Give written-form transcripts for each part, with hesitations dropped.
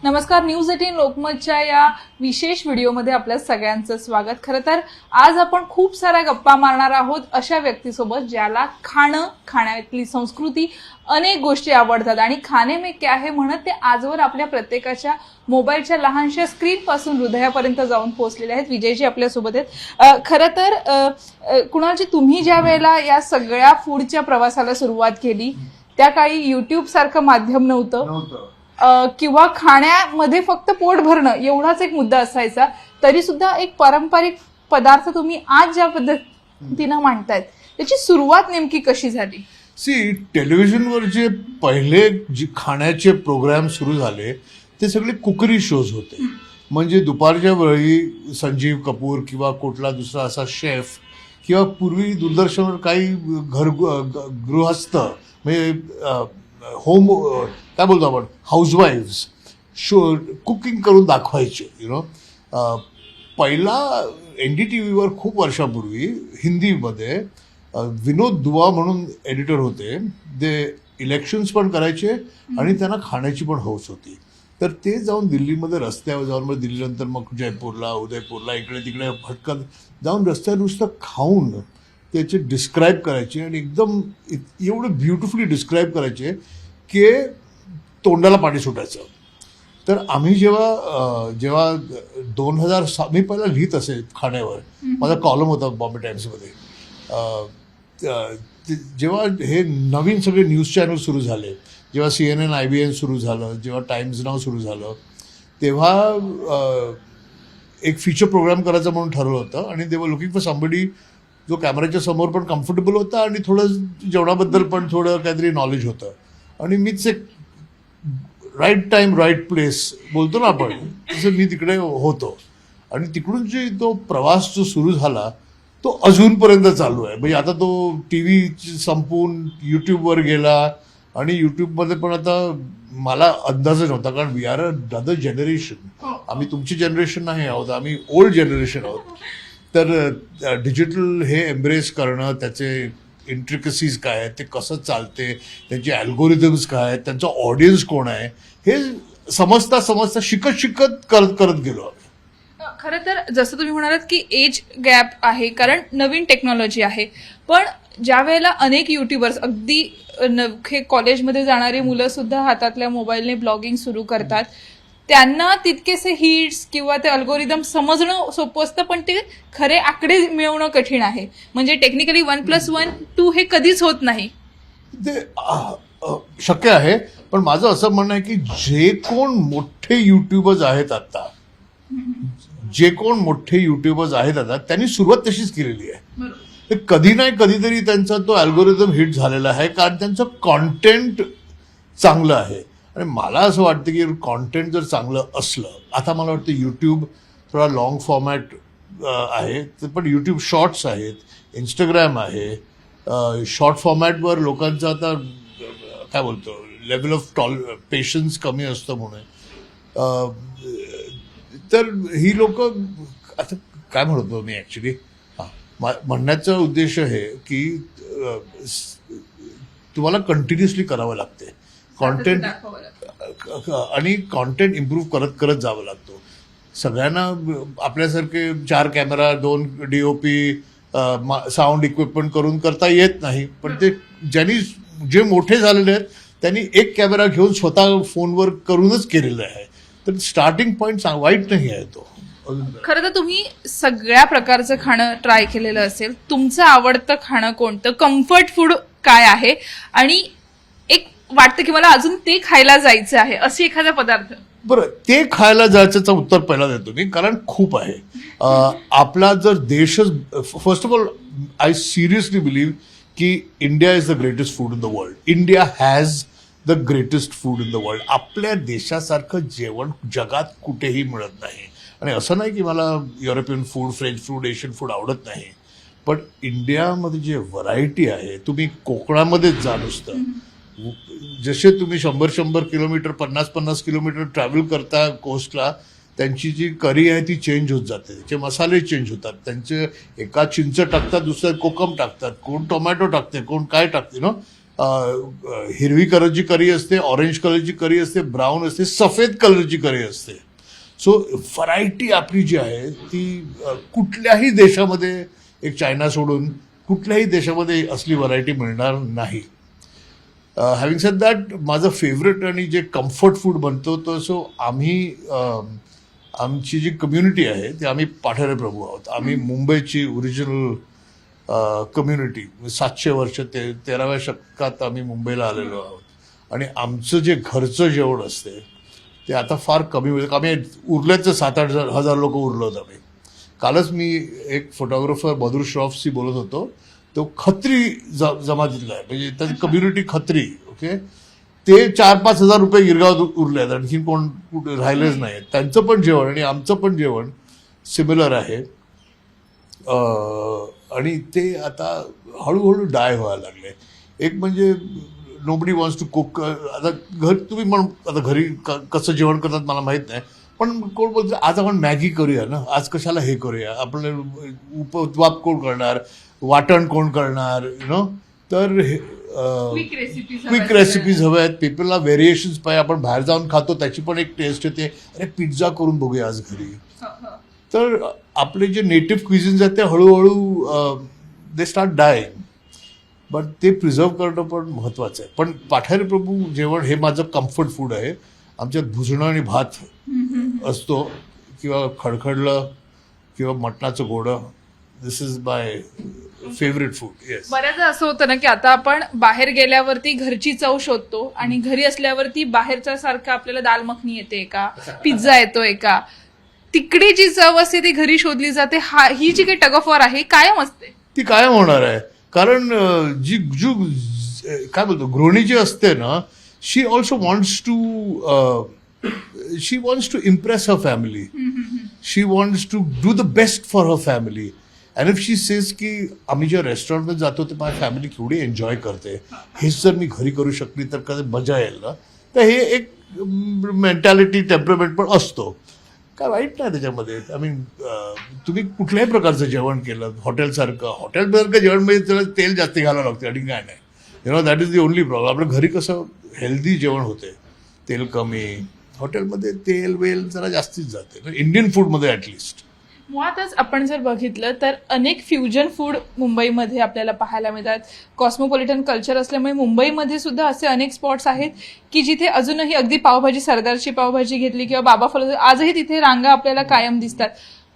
नमस्कार, न्यूज 18 लोकमतच्या या विशेष व्हिडिओमध्ये आपल्या सगळ्यांचं स्वागत। खरं तर आज आपण खूप साऱ्या गप्पा मारणार आहोत अशा व्यक्तीसोबत ज्याला खाण्यातली संस्कृती अनेक गोष्टी आवडतात आणि खाने में क्या है म्हणत ते आजवर आपल्या प्रत्येकाच्या मोबाईलच्या लहानशा स्क्रीन पासून हृदयापर्यंत जाऊन पोहोचलेले आहेत। विजयजी आपल्यासोबत आहेत। खरं तर कुणालजी, तुम्ही ज्या वेळेला या सगळ्या फूडच्या प्रवासाला सुरुवात केली त्या काळी युट्यूब सारखं माध्यम नव्हतं किंवा खाण्यामध्ये फक्त पोट भरणं एवढाच एक मुद्दा असायचा, तरी सुद्धा एक पारंपरिक पदार्थ तुम्ही आज ज्या पद्धतीनं मांडतायत त्याची सुरुवात नेमकी कशी झाली? टेलिव्हिजनवर जे पहिले खाण्याचे प्रोग्राम सुरू झाले ते सगळे कुकरी शोज होते। म्हणजे दुपारच्या वेळी संजीव कपूर किंवा कुठला दुसरा असा शेफ किंवा पूर्वी दूरदर्शनवर काही गृहस्थ म्हणजे होम काय बोलतो आपण हाऊसवाईफ्स शो कुकिंग करून दाखवायचे। पहिला NDTVवर खूप वर्षापूर्वी हिंदीमध्ये विनोद दुआ म्हणून एडिटर होते। ते इलेक्शन्स पण करायचे आणि त्यांना खाण्याची पण हौस होती। तर ते जाऊन दिल्लीमध्ये रस्त्यावर जाऊन मग दिल्लीनंतर मग जयपूरला उदयपूरला इकडे तिकडे भटकत जाऊन रस्त्यावर नुसतं खाऊन त्याचे डिस्क्राईब करायचे आणि एकदम एवढं ब्युटिफुली डिस्क्राईब करायचे की तोंडाला पाणी सुटायचं। तर आम्ही जेव्हा 2006 मी पहिला लिहित असे खाण्यावर, माझा कॉलम होता बॉम्बे टाइम्समध्ये। जेव्हा हे नवीन सगळे न्यूज चॅनल सुरू झाले, जेव्हा CNN IBN सुरू झालं, जेव्हा टाइम्स नाव सुरू झालं, तेव्हा एक फीचर प्रोग्राम करायचा म्हणून ठरवलं होतं आणि दे वर लुकिंग फॉर समबडी जो कॅमेऱ्याच्या समोर पण कम्फर्टेबल होता आणि थोडं जेवणाबद्दल पण थोडं काहीतरी नॉलेज होतं। आणि मीच एक राईट टाइम राईट प्लेस बोलतो ना आपण, तसं मी तिकडे होतो। आणि तिकडून जे तो प्रवास जो सुरू झाला तो अजूनपर्यंत चालू आहे। म्हणजे आता तो TV संपून यूट्यूबवर गेला आणि यूट्यूबमध्ये पण आता मला अंदाजच नव्हता, कारण वी आर अदर जनरेशन। आम्ही तुमची जनरेशन नाही आहोत, आम्ही ओल्ड जनरेशन आहोत। तर डिजिटल हे एम्ब्रेस करणं, त्याचे इंट्रिकसीज काय आहेत, ते कसं चालते, त्यांचे अल्गोरिदम्स काय आहेत, त्यांचा ऑडियन्स कोण आहे, हे समजता शिकत करत गेलो आम्ही। खरं तर जसं तुम्ही म्हणालात की एज गॅप आहे, कारण नवीन टेक्नॉलॉजी आहे, पण ज्या वेळेला अनेक युट्यूबर्स अगदी नवखे कॉलेजमध्ये जाणारी मुलं सुद्धा हातातल्या मोबाईलने ब्लॉगिंग सुरू करतात, त्यांना तितकेसे हिट्स किंवा ते अल्गोरिदम समजणं सोपं असतं, पण ते खरे आकडे मिळवणं कठीण आहे। म्हणजे टेक्निकली 1+1=2 हे कधीच होत नाही। ते शक्य आहे, पण माझं असं म्हणणं आहे की जे कोण मोठे युट्यूबर्स आहेत आता, त्यांनी सुरुवात तशीच केलेली आहे। ते कधी नाही कधीतरी त्यांचा तो अल्गोरिदम हिट झालेला आहे, कारण त्यांचं कॉन्टेंट चांगलं आहे। आणि मला असं वाटतं की कॉन्टेंट जर चांगलं असलं, आता मला वाटतं यूट्यूब थोडा लॉंग फॉर्मॅट आहे, पण यूट्यूब शॉर्ट्स आहेत, इंस्टाग्राम आहे। शॉर्ट फॉर्मॅटवर लोकांचं आता काय बोलतो लेवल ऑफ पेशन्स कमी असतं म्हणून। तर ही लोक आता काय म्हणतो मी ॲक्च्युली म्हणण्याचा उद्देश आहे की तुम्हाला कंटिन्युअसली करावं लागते कॉन्टेंट, आणि कॉन्टेंट इम्प्रूव्ह करत जावं लागतो। सगळ्यांना आपल्यासारखे 4 कॅमेरा 2 DOP साऊंड इक्विपमेंट करून करता येत नाही, पण ते जे मोठे झालेले आहेत त्यांनी एक कॅमेरा घेऊन स्वतः फोनवर करूनच केलेलं आहे। तर स्टार्टिंग पॉईंट वाईट नाही आहे तो। खरं तर तुम्ही सगळ्या प्रकारचं खाणं ट्राय केलेलं असेल, तुमचं आवडतं खाणं कोणतं, कम्फर्ट फूड काय आहे, आणि एक वाटतं की मला अजून ते खायला जायचं आहे असे एखादा पदार्थ? बरं, ते खायला जायचं उत्तर पहिला देतो मी, कारण खूप आहे। आपला जर देशच, first of all I seriously believe की India is the greatest food in the world. India has the greatest food in the world. आपल्या देशासारखं जेवण जगात कुठेही मिळत नाही। आणि असं नाही की मला European food, French food, Asian food आवडत नाही, पण इंडियामध्ये जे व्हरायटी आहे, तुम्ही कोकणामध्येच जा नुसतं, जसे तुम्ही 100 किलोमीटर 50 किलोमीटर ट्रॅव्हल करता कोस्टला, त्यांची जी करी आहे ती चेंज होत जाते, त्याचे मसाले चेंज होतात, त्यांचे एका चिंच टाकतात, दुसऱ्या कोकम टाकतात, कोण टोमॅटो टाकते, कोण काय टाकते ना। हिरवी कलरची करी असते, ऑरेंज कलरची करी असते, ब्राऊन असते, सफेद कलरची करी असते. सो व्हरायटी आपली जी आहे ती कुठल्याही देशामध्ये, एक चायना सोडून कुठल्याही देशामध्ये असली व्हरायटी मिळणार नाही. हॅव्हिंग सेड दॅट, माझं फेवरेट आणि जे कम्फर्ट फूड बनतो तो आमची जी कम्युनिटी आहे ती आम्ही पाठारे प्रभू आहोत. आम्ही मुंबईची ओरिजिनल कम्युनिटी, 700 वर्ष 13व्या शतकात आम्ही मुंबईला आलेलो आहोत आणि आमचं जे घरचं जेवण असते ते आता फार कमी होईल. आम्ही उरलेच 7-8 हजार लोक उरलो होतो आम्ही. कालच मी एक फोटोग्राफर मधुर श्रॉफशी बोलत होतो, तो खत्री जमातीतला आहे, म्हणजे त्याची कम्युनिटी खत्री. ओके, ते 4-5 हजार रुपये गिरगावात उरले आहेत, आणखी कोण कुठे राहिलेच नाही. त्यांचं पण जेवण आणि आमचं पण जेवण सिमिलर आहे आणि ते आता हळूहळू डाय व्हायला लागले. एक म्हणजे नोबडी वॉन्ट्स टू कुक. आता तुम्ही आता घरी कसं जेवण करतात मला माहीत नाही, पण कोण बोलतं आज आपण मॅगी करूया ना, आज कशाला हे करूया, आपलं उपवाप कोण करणार, वाटण कोण करणार, तर क्विक रेसिपीज हव्या आहेत. पीपलला व्हेरिएशन्स पाहिजे. आपण बाहेर जाऊन खातो त्याची पण एक टेस्ट येते, अरे पिझ्झा करून बघूया आज घरी. तर आपले जे नेटिव्ह क्विझिन्स आहेत ते हळूहळू दे स्टार्ट डायिंग, बट ते प्रिझर्व करणं पण महत्त्वाचं आहे. पण पाठारे प्रभू जेवण हे माझं कम्फर्ट फूड आहे. आमच्यात भुजणं आणि भात असतो, किंवा खडखडलं किंवा मटणाचं गोडं. This is my favourite food. Yes. बऱ्याचदा असं होतं ना की आता आपण बाहेर गेल्यावरती घरची चव शोधतो आणि घरी असल्यावरती बाहेरच्या सारखं आपल्याला दाल मखनी येते का, पिझ्झा येतोय का, तिकडे जी चव असते ती घरी शोधली जाते. ही जी काही टग ऑफ वॉर आहे कायम असते, ती कायम होणार आहे. कारण जी काय बोलतो गृहिणी जी असते ना, she also wants to impress her family. She wants to do the best for her family. And if she says की आम्ही ज्या रेस्टॉरंटमध्ये जातो ते माझी फॅमिली केवढी एन्जॉय करते, हेच जर मी घरी करू शकली तर कधी मजा येईल ना. तर हे एक मेंटॅलिटी, टेम्परमेंट पण असतो, काय वाईट नाही त्याच्यामध्ये. आय मीन तुम्ही कुठल्याही प्रकारचं जेवण केलं, हॉटेलसारखं जेवण म्हणजे त्याला तेल जास्त घालावं लागतं आणि काय नाही. That is the only problem. आपलं घरी कसं हेल्दी जेवण होते, तेल कमी. हॉटेलमध्ये तेल वेल जरा जास्तीच जाते, इंडियन फूडमध्ये ॲटलिस्ट. मुळातच आपण जर बघितलं तर अनेक फ्युजन फूड मुंबईमध्ये आपल्याला पाहायला मिळतात. कॉस्मोपॉलिटन कल्चर असल्यामुळे मुंबईमध्ये सुद्धा असे अनेक स्पॉट्स आहेत की जिथे अजूनही अगदी पावभाजी, सरदारची पावभाजी घेतली किंवा बाबा फल, आजही तिथे रांगा आपल्याला कायम दिसतात.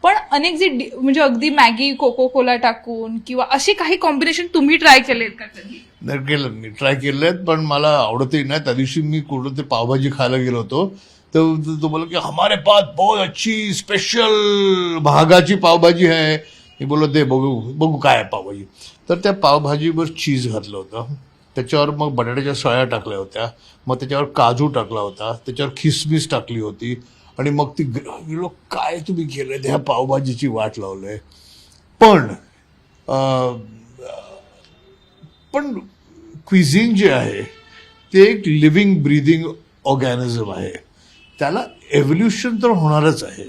पण अनेक जे म्हणजे अगदी मॅगी कोको कोला टाकून किंवा अशी काही कॉम्बिनेशन तुम्ही ट्राय केलेत का कधी? केलं, मी ट्राय केलेत, पण मला आवडतही नाही. त्या दिवशी मी कुठं ते पावभाजी खायला गेलो होतो, तर तो बोला की हमारे पास बहुत अच्छी स्पेशल भागाची पावभाजी आहे. मी बोललो दे बघू काय आहे पावभाजी. तर त्या पावभाजीवर चीज घातलं होतं, त्याच्यावर मग बटाट्याच्या सळ्या टाकल्या होत्या, मग त्याच्यावर काजू टाकला होता, त्याच्यावर खिसमिस टाकली होती आणि मग ती काय तुम्ही केलंय, ह्या पावभाजीची वाट लावलंय. पण क्विझिन जे आहे ते एक लिव्हिंग ब्रीदिंग ऑर्गॅनिझम आहे, त्याला एव्होल्युशन तर होणारच आहे.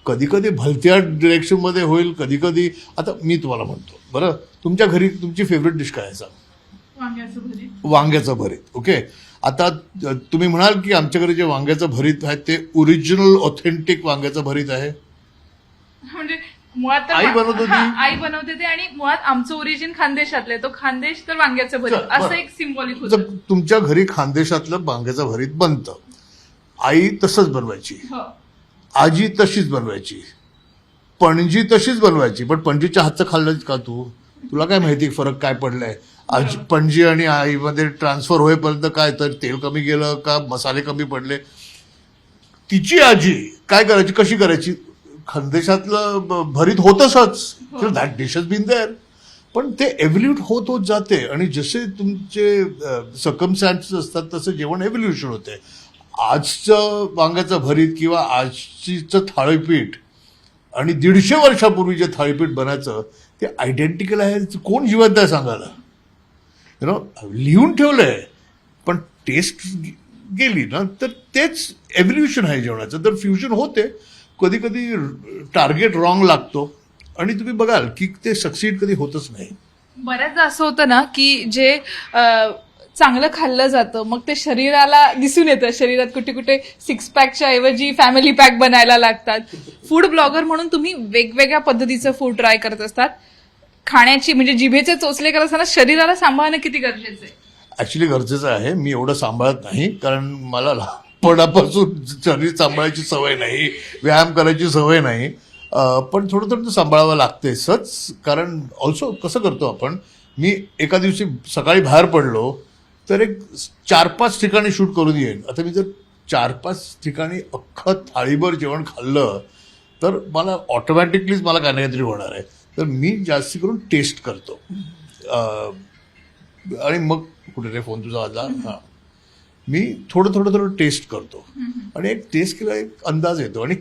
कधी कधी भलत्या डिरेक्शनमध्ये होईल, कधी कधी. आता मी तुम्हाला म्हणतो, बरं तुमच्या घरी तुमची फेवरेट डिश काय आहे सांग? वांग्याचं भरीत. ओके, आता तुम्ही म्हणाल की आमच्या घरी जे वांग्याचं भरीत आहे ते ओरिजिनल ऑथेंटिक वांग्याचं भरीत आहे. म्हणजे मुळात आई बनवत होती, आई बनवते ते, आणि मुळात आमचं ओरिजिन खानदेशातलं, तो खानदेश तर वांग्याचं भरीत असं एक सिम्बॉलिक होतं. तुमच्या घरी खानदेशातलं वांग्याचं भरीत बनतं, आई तसंच बनवायची, आजी तशीच बनवायची, पणजी तशीच बनवायची. पण पणजीच्या हातचं खाल्लं का तू? तुला काय माहिती फरक काय पडलाय? आजी पणजी आणि आईमध्ये ट्रान्सफर होईपर्यंत काय तर तेल कमी गेलं का मसाले कमी पडले. तिची आजी काय करायची, कशी करायची, खानदेशातलं भरीत होतच, that dish has been there. पण ते एव्हल्यूट होत जाते आणि जसे तुमचे सर्कमस्टॅन्सेस असतात तसं जेवण एव्हल्युशन होते. आजचं वांग्याचं भरीत किंवा आजचं थाळीपीठ आणि 150 वर्षापूर्वी जे थाळीपीठ बनायचं ते आयडेंटिकल आहे. कोण जिवंत आहे सांगायला? लिहून ठेवलंय पण टेस्ट गेली ना, तर तेच एव्होल्युशन आहे जेवणाचं. तर फ्युजन होते, कधी कधी टार्गेट रॉंग लागतो आणि तुम्ही बघाल की ते सक्सीड कधी होतच नाही. बऱ्याचदा असं होतं ना की जे चांगलं खाल्लं जातं मग ते शरीराला दिसून येतं, शरीरात कुठे कुठे सिक्स पॅकच्या ऐवजी फॅमिली पॅक बनायला लागतात. फूड ब्लॉगर म्हणून तुम्ही वेगवेगळ्या पद्धतीचं फूड ट्राय करत असतात. खाण्याची म्हणजे जिभेचे चोचले करत असताना शरीराला सांभाळणं किती गरजेचं आहे? ऍक्च्युली गरजेचं आहे. मी एवढं सांभाळत नाही, कारण मला लहानपणापासून शरीर सांभाळायची सवय नाही, व्यायाम करायची सवय नाही. पण थोडं थोडं सांभाळावं लागतेच. कारण ऑल्सो कसं करतो आपण, मी एका दिवशी सकाळी बाहेर पडलो तर एक 4-5 ठिकाणी शूट करून येईन. आता मी जर 4-5 ठिकाणी अख्खं थाळीभर जेवण खाल्लं तर मला ऑटोमॅटिकलीच मला काही ना काहीतरी होणार आहे. तर मी जास्ती करून टेस्ट करतो. आणि मग कुठे रे फोन तुझा वाजला, हां, मी थोडं टेस्ट करतो आणि एक टेस्ट केला एक अंदाज येतो. आणि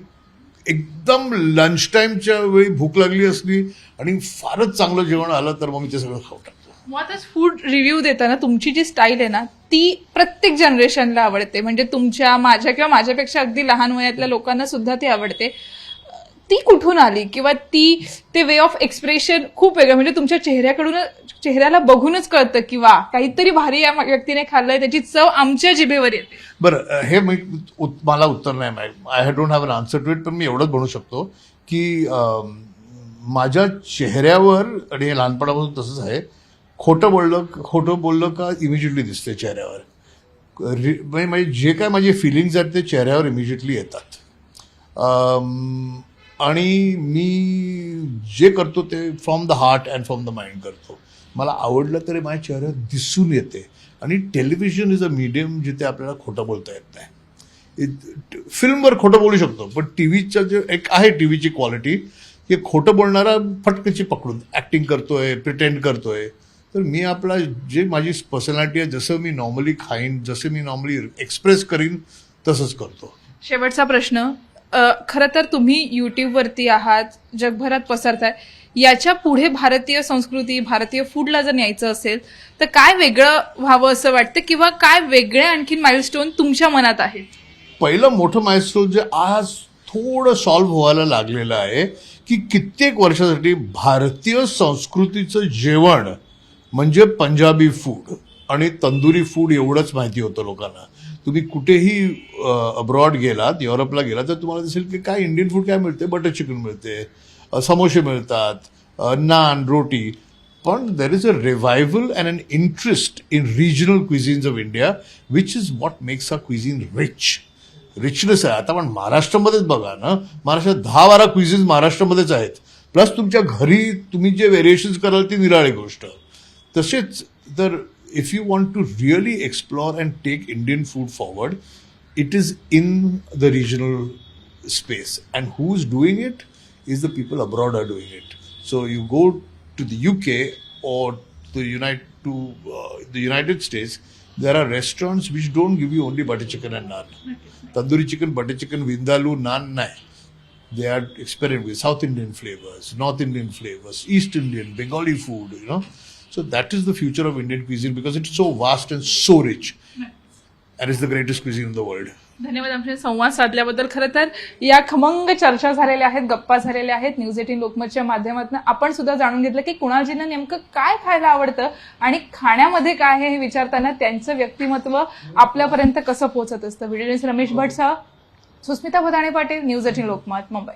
एकदम लंच टाईमच्या वेळी भूक लागली असली आणि फारच चांगलं जेवण आलं तर मग मी ते सगळं खाऊ टाकतो. मुळातच फूड रिव्ह्यू देताना तुमची जी स्टाईल आहे ना ती प्रत्येक जनरेशनला आवडते. म्हणजे तुमच्या, माझ्या किंवा माझ्यापेक्षा अगदी लहान वयातल्या लोकांना सुद्धा ती आवडते. ती कुठून आली किंवा ते वे ऑफ एक्सप्रेशन खूप वेगळं, म्हणजे तुमच्या चेहऱ्याला बघूनच कळतं की वा काहीतरी भारी या व्यक्तीने खाल्लंय, त्याची चव आमच्या जिभेवर येते. बरं, हे मला उत्तर नाही माहिती, I don't have an answer to it. पण मी एवढंच म्हणू शकतो की माझ्या चेहऱ्यावर, आणि हे लहानपणापासून तसंच आहे, खोटं बोललं का इमिजिएटली दिसते चेहऱ्यावर. म्हणजे जे काय माझे फिलिंग्स आहेत ते चेहऱ्यावर इमिजिएटली येतात. आणि मी जे करतो ते from the heart and from the mind करतो. मला आवडलं तरी माझ्या चेहऱ्यावर दिसून येते. आणि टेलिव्हिजन इज अ मीडियम जिथे आपल्याला खोटं बोलता येत नाही. फिल्मवर खोटं बोलू शकतो, पण टीव्हीचं जे एक आहे टीव्हीची क्वालिटी, की खोटं बोलणारा फटकची पकडून ऍक्टिंग करतोय, प्रिटेंड करतोय. तर मी आपला जे माझी पर्सनॅलिटी आहे, जसं मी नॉर्मली खाईन, जसं मी नॉर्मली एक्सप्रेस करीन तसंच करतो. शेवटचा प्रश्न, खरं तर तुम्ही युट्यूबवरती आहात, जगभरात पसरताय, याच्या पुढे भारतीय संस्कृती, भारतीय फूडला जर न्यायचं असेल तर काय वेगळं व्हावं असं वाटतं, किंवा काय वेगळे आणखीन माइलस्टोन तुमच्या मनात आहेत? पहिलं मोठं माइलस्टोन जे आज थोडं सॉल्व्ह व्हायला लागलेलं आहे, की कित्येक वर्षासाठी भारतीय संस्कृतीचं जेवण म्हणजे पंजाबी फूड आणि तंदुरी फूड एवढंच माहिती होतं लोकांना. तुम्ही कुठेही अब्रॉड गेलात, युरोपला गेलात, तर तुम्हाला दिसेल की काय इंडियन फूड काय मिळते, बटर चिकन मिळते, समोसे मिळतात, नान, रोटी. पण there is a revival and an interest in regional cuisines of India, which is what makes a cuisine richness आहे. आता पण महाराष्ट्रामध्येच बघा ना, महाराष्ट्रात 10-12 क्विझिन्स महाराष्ट्रामध्येच आहेत. प्लस तुमच्या घरी तुम्ही जे व्हेरिएशन्स कराल ती निराळी गोष्ट. तसेच तर if you want to really explore and take Indian food forward, it is in the regional space. And who's doing it is the people abroad are doing it. So you go to the UK or the United States, there are restaurants which don't give you only butter chicken and naan. Tandoori chicken, butter chicken, vindaloo, naan, nahi. They are experimenting with South Indian flavors, North Indian flavors, East Indian, Bengali food, you know. So that is the future of Indian cuisine, because it's so vast and so rich, and it's the greatest cuisine in the world. धन्यवाद आमचे संवाद साधल्याबद्दल. खरं तर या खमंग चर्चा झालेल्या आहेत, गप्पा झालेल्या आहेत. न्यूज 18 लोकमतच्या माध्यमातून आपण सुद्धा जाणून घेतलं की कुणाजींना नेमकं काय खायला आवडतं आणि खाण्यामध्ये काय आहे हे विचारताना त्यांचं व्यक्तिमत्व आपल्यापर्यंत कसं पोहोचत असतं. व्हिडिओ रमेश भटसह सुस्मिता भदाणे पाटील, न्यूज 18 लोकमत, मुंबई.